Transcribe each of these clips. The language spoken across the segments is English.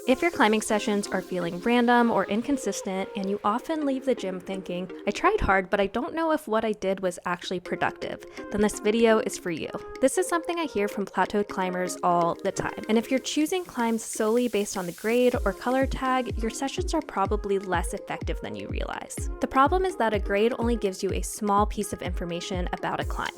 If your climbing sessions are feeling random or inconsistent and you often leave the gym thinking, I tried hard but I don't know if what I did was actually productive, then this video is for you. This is something I hear from plateaued climbers all the time. And if you're choosing climbs solely based on the grade or color tag, your sessions are probably less effective than you realize. The problem is that a grade only gives you a small piece of information about a climb.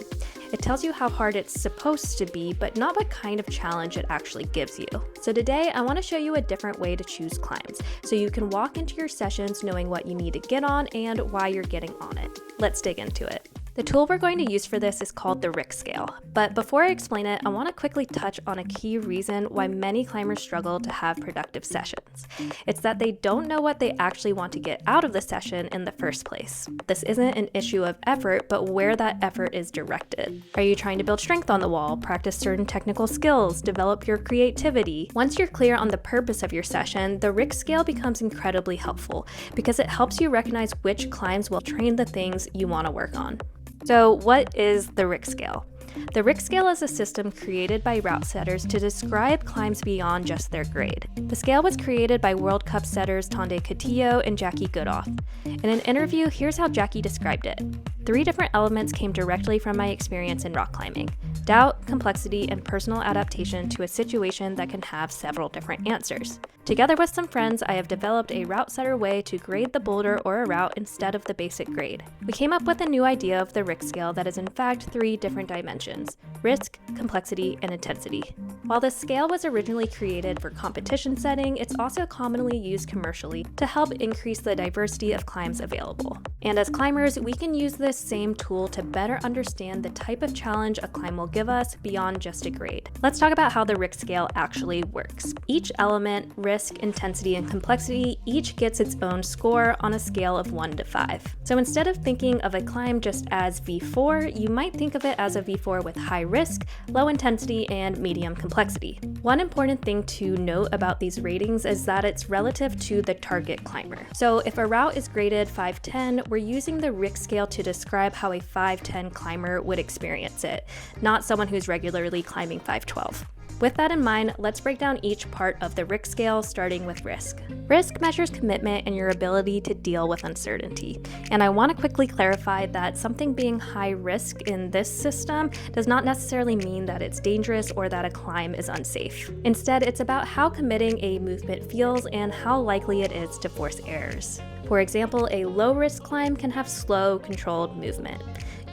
It tells you how hard it's supposed to be, but not what kind of challenge it actually gives you. So today, I want to show you a different way to choose climbs, so you can walk into your sessions knowing what you need to get on and why you're getting on it. Let's dig into it. The tool we're going to use for this is called the Rick Scale, but before I explain it, I want to quickly touch on a key reason why many climbers struggle to have productive sessions. It's that they don't know what they actually want to get out of the session in the first place. This isn't an issue of effort, but where that effort is directed. Are you trying to build strength on the wall, practice certain technical skills, develop your creativity? Once you're clear on the purpose of your session, the Rick Scale becomes incredibly helpful because it helps you recognize which climbs will train the things you want to work on. So what is the Rick Scale? The Rick Scale is a system created by route setters to describe climbs beyond just their grade. The scale was created by World Cup setters Tonde Cotillo and Jackie Goodoff. In an interview, here's how Jackie described it. 3 different elements came directly from my experience in rock climbing: doubt, complexity, and personal adaptation to a situation that can have several different answers. Together with some friends, I have developed a route setter way to grade the boulder or a route instead of the basic grade. We came up with a new idea of the Rick Scale that is in fact 3 different dimensions: risk, complexity, and intensity. While this scale was originally created for competition setting, it's also commonly used commercially to help increase the diversity of climbs available. And as climbers, we can use this same tool to better understand the type of challenge a climb will give us beyond just a grade. Let's talk about how the Rick Scale actually works. Each element, risk, intensity, and complexity, each gets its own score on a scale of 1 to 5. So instead of thinking of a climb just as V4, you might think of it as a V4 with high risk, low intensity, and medium complexity. One important thing to note about these ratings is that it's relative to the target climber. So if a route is graded 510, we're using the Rick Scale to describe how a 510 climber would experience it, not someone who's regularly climbing 512. With that in mind, let's break down each part of the Rick Scale, starting with risk. Risk measures commitment and your ability to deal with uncertainty. And I want to quickly clarify that something being high risk in this system does not necessarily mean that it's dangerous or that a climb is unsafe. Instead, it's about how committing a movement feels and how likely it is to force errors. For example, a low-risk climb can have slow, controlled movement.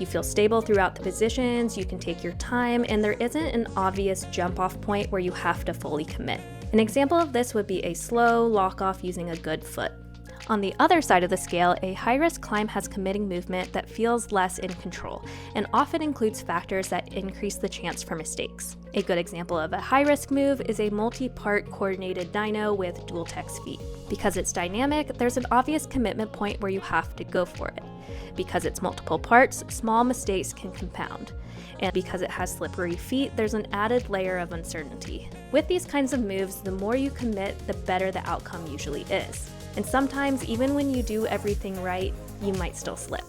You feel stable throughout the positions, you can take your time, and there isn't an obvious jump-off point where you have to fully commit. An example of this would be a slow lock-off using a good foot. On the other side of the scale, a high-risk climb has committing movement that feels less in control and often includes factors that increase the chance for mistakes. A good example of a high-risk move is a multi-part coordinated dyno with dual-tex feet. Because it's dynamic, there's an obvious commitment point where you have to go for it. Because it's multiple parts, small mistakes can compound. And because it has slippery feet, there's an added layer of uncertainty. With these kinds of moves, the more you commit, the better the outcome usually is. And sometimes, even when you do everything right, you might still slip.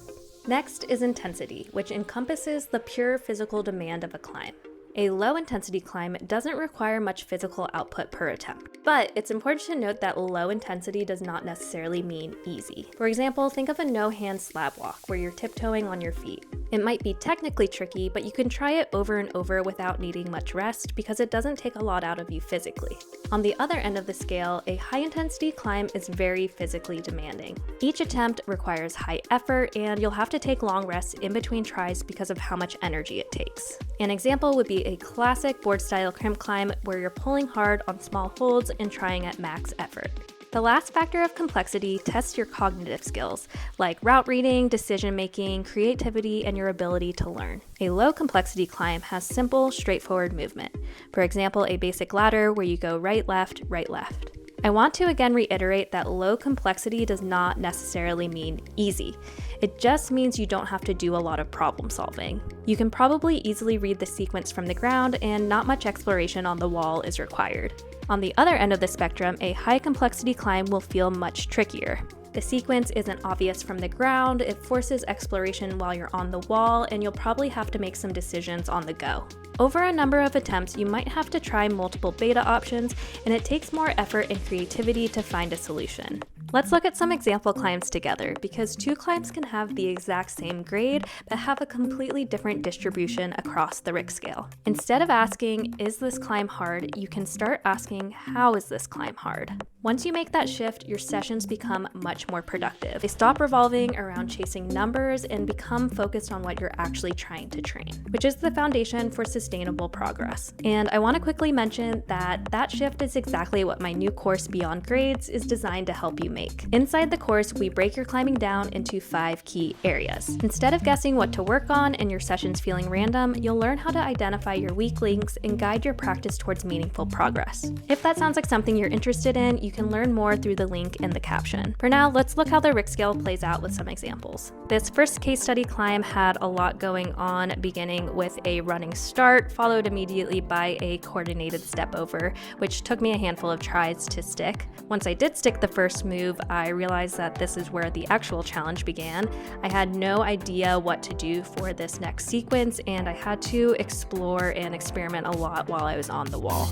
Next is intensity, which encompasses the pure physical demand of a climb. A low-intensity climb doesn't require much physical output per attempt, but it's important to note that low intensity does not necessarily mean easy. For example, think of a no-hand slab walk where you're tiptoeing on your feet. It might be technically tricky, but you can try it over and over without needing much rest because it doesn't take a lot out of you physically. On the other end of the scale, a high-intensity climb is very physically demanding. Each attempt requires high effort, and you'll have to take long rests in between tries because of how much energy it takes. An example would be a classic board-style crimp climb where you're pulling hard on small holds and trying at max effort. The last factor of complexity tests your cognitive skills, like route reading, decision-making, creativity, and your ability to learn. A low-complexity climb has simple, straightforward movement. For example, a basic ladder where you go right, left, right, left. I want to again reiterate that low complexity does not necessarily mean easy. It just means you don't have to do a lot of problem solving. You can probably easily read the sequence from the ground, and not much exploration on the wall is required. On the other end of the spectrum, a high complexity climb will feel much trickier. The sequence isn't obvious from the ground, it forces exploration while you're on the wall, and you'll probably have to make some decisions on the go. Over a number of attempts, you might have to try multiple beta options, and it takes more effort and creativity to find a solution. Let's look at some example climbs together, because 2 climbs can have the exact same grade, but have a completely different distribution across the Richt scale. Instead of asking, is this climb hard, you can start asking, how is this climb hard? Once you make that shift, your sessions become much more productive. They stop revolving around chasing numbers and become focused on what you're actually trying to train, which is the foundation for sustainable progress. And I want to quickly mention that that shift is exactly what my new course Beyond Grades is designed to help you make. Inside the course, we break your climbing down into 5 key areas. Instead of guessing what to work on and your sessions feeling random, you'll learn how to identify your weak links and guide your practice towards meaningful progress. If that sounds like something you're interested in, you can learn more through the link in the caption. For now, let's look how the Richt scale plays out with some examples. This first case study climb had a lot going on, beginning with a running start, followed immediately by a coordinated step over, which took me a handful of tries to stick. Once I did stick the first move, I realized that this is where the actual challenge began. I had no idea what to do for this next sequence, and I had to explore and experiment a lot while I was on the wall.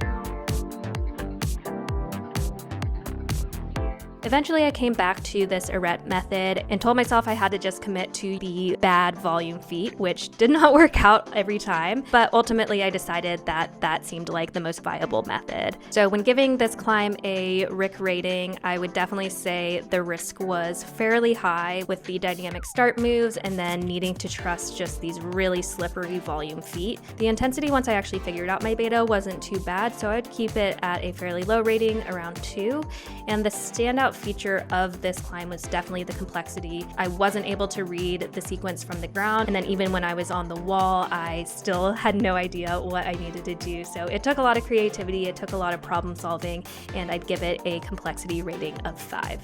Eventually, I came back to this arete method and told myself I had to just commit to the bad volume feat, which did not work out every time, but ultimately I decided that that seemed like the most viable method. So when giving this climb a Richt rating, I would definitely say the risk was fairly high with the dynamic start moves and then needing to trust just these really slippery volume feet. The intensity, once I actually figured out my beta, wasn't too bad, so I'd keep it at a fairly low rating, around 2, and the standout feature of this climb was definitely the complexity. I wasn't able to read the sequence from the ground, and then even when I was on the wall, I still had no idea what I needed to do. So it took a lot of creativity, it took a lot of problem solving, and I'd give it a complexity rating of 5.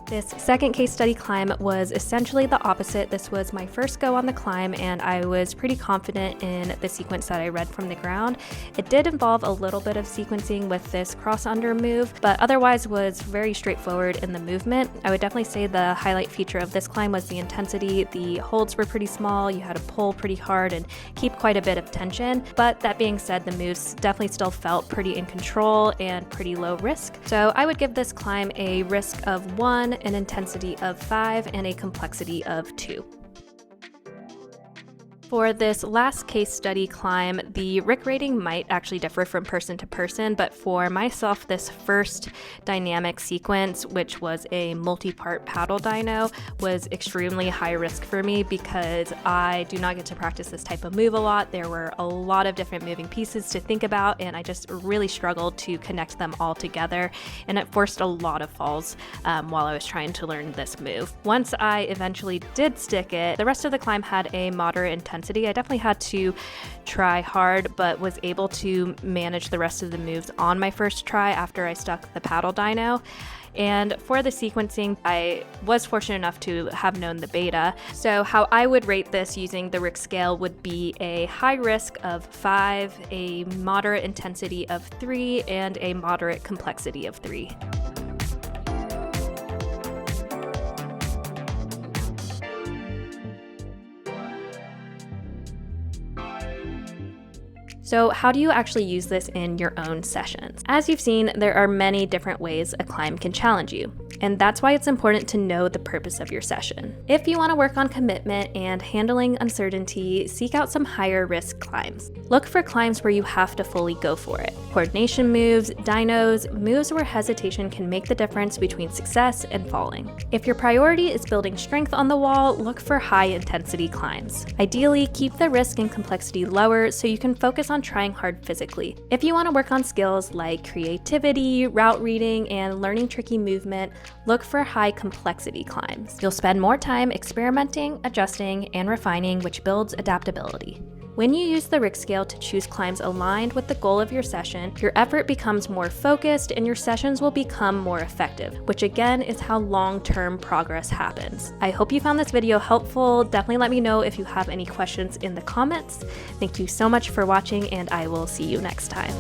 This second case study climb was essentially the opposite. This was my first go on the climb, and I was pretty confident in the sequence that I read from the ground. It did involve a little bit of sequencing with this cross-under move, but otherwise was very straightforward in the movement. I would definitely say the highlight feature of this climb was the intensity. The holds were pretty small, you had to pull pretty hard and keep quite a bit of tension, but that being said, the moves definitely still felt pretty in control and pretty low risk. So I would give this climb a risk of 1, an intensity of 5, and a complexity of 2. For this last case study climb, the Richt rating might actually differ from person to person, but for myself, this first dynamic sequence, which was a multi-part paddle dyno, was extremely high risk for me because I do not get to practice this type of move a lot. There were a lot of different moving pieces to think about, and I just really struggled to connect them all together, and it forced a lot of falls while I was trying to learn this move. Once I eventually did stick it, the rest of the climb had a moderate intensity. I definitely had to try hard, but was able to manage the rest of the moves on my first try after I stuck the paddle dyno. And for the sequencing, I was fortunate enough to have known the beta. So how I would rate this using the Richt scale would be a high risk of 5, a moderate intensity of 3, and a moderate complexity of 3. So how do you actually use this in your own sessions? As you've seen, there are many different ways a climb can challenge you, and that's why it's important to know the purpose of your session. If you want to work on commitment and handling uncertainty, seek out some higher risk climbs. Look for climbs where you have to fully go for it. Coordination moves, dynos, moves where hesitation can make the difference between success and falling. If your priority is building strength on the wall, look for high intensity climbs. Ideally, keep the risk and complexity lower so you can focus on trying hard physically. If you want to work on skills like creativity, route reading, and learning tricky movement, look for high complexity climbs. You'll spend more time experimenting, adjusting, and refining, which builds adaptability. When you use the Richt scale to choose climbs aligned with the goal of your session, your effort becomes more focused and your sessions will become more effective, which again is how long-term progress happens. I hope you found this video helpful. Definitely let me know if you have any questions in the comments. Thank you so much for watching, and I will see you next time.